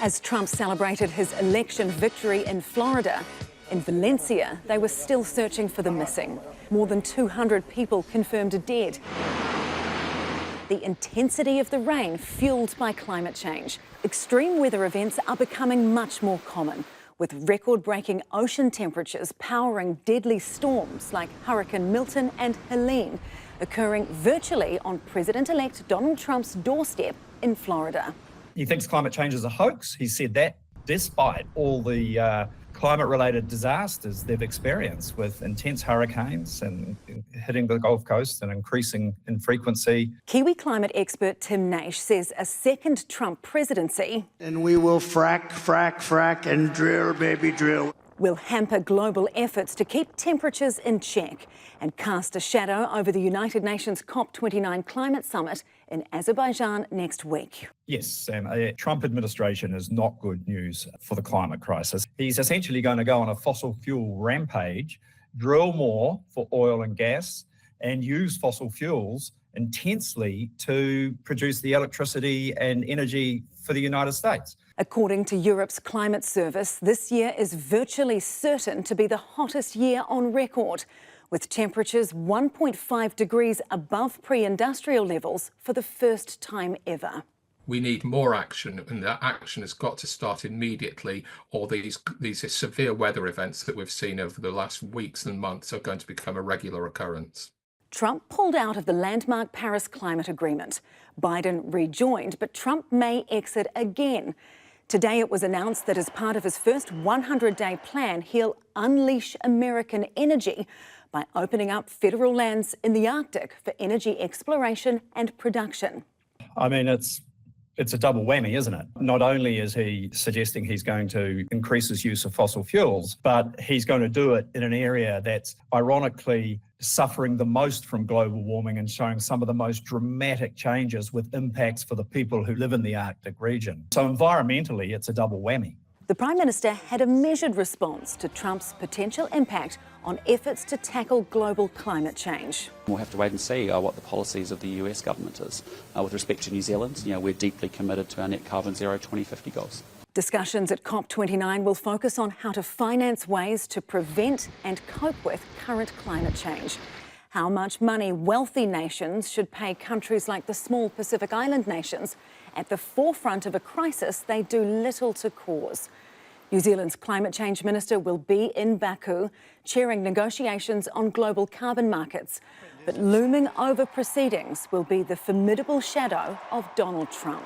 As Trump celebrated his election victory in Florida, in Valencia, they were still searching for the missing. More than 200 people confirmed dead. The intensity of the rain fueled by climate change. Extreme weather events are becoming much more common, with record-breaking ocean temperatures powering deadly storms like Hurricane Milton and Helene, occurring virtually on President-elect Donald Trump's doorstep in Florida. He thinks climate change is a hoax. He said that despite all the climate-related disasters they've experienced with intense hurricanes and hitting the Gulf Coast and increasing in frequency. Kiwi climate expert Tim Naish says a second Trump presidency, and we will frack, frack, frack and drill, baby, drill, will hamper global efforts to keep temperatures in check and cast a shadow over the United Nations COP29 climate summit in Azerbaijan next week. Yes, Sam, a Trump administration is not good news for the climate crisis. He's essentially going to go on a fossil fuel rampage, drill more for oil and gas, and use fossil fuels intensely to produce the electricity and energy for the United States. According to Europe's climate service, this year is virtually certain to be the hottest year on record, with temperatures 1.5 degrees above pre-industrial levels for the first time ever. We need more action, and that action has got to start immediately, or these severe weather events that we've seen over the last weeks and months are going to become a regular occurrence. Trump pulled out of the landmark Paris Climate Agreement. Biden rejoined, but Trump may exit again. Today it was announced that as part of his first 100-day plan, he'll unleash American energy by opening up federal lands in the Arctic for energy exploration and production. I mean, it's a double whammy, isn't it? Not only is he suggesting he's going to increase his use of fossil fuels, but he's going to do it in an area that's ironically suffering the most from global warming and showing some of the most dramatic changes with impacts for the people who live in the Arctic region. So environmentally, it's a double whammy. The Prime Minister had a measured response to Trump's potential impact on efforts to tackle global climate change. We'll have to wait and see what the policies of the US government is. With respect to New Zealand, we're deeply committed to our net carbon zero 2050 goals. Discussions at COP29 will focus on how to finance ways to prevent and cope with current climate change. How much money wealthy nations should pay countries like the small Pacific Island nations at the forefront of a crisis they do little to cause. New Zealand's Climate Change Minister will be in Baku, chairing negotiations on global carbon markets. But looming over proceedings will be the formidable shadow of Donald Trump.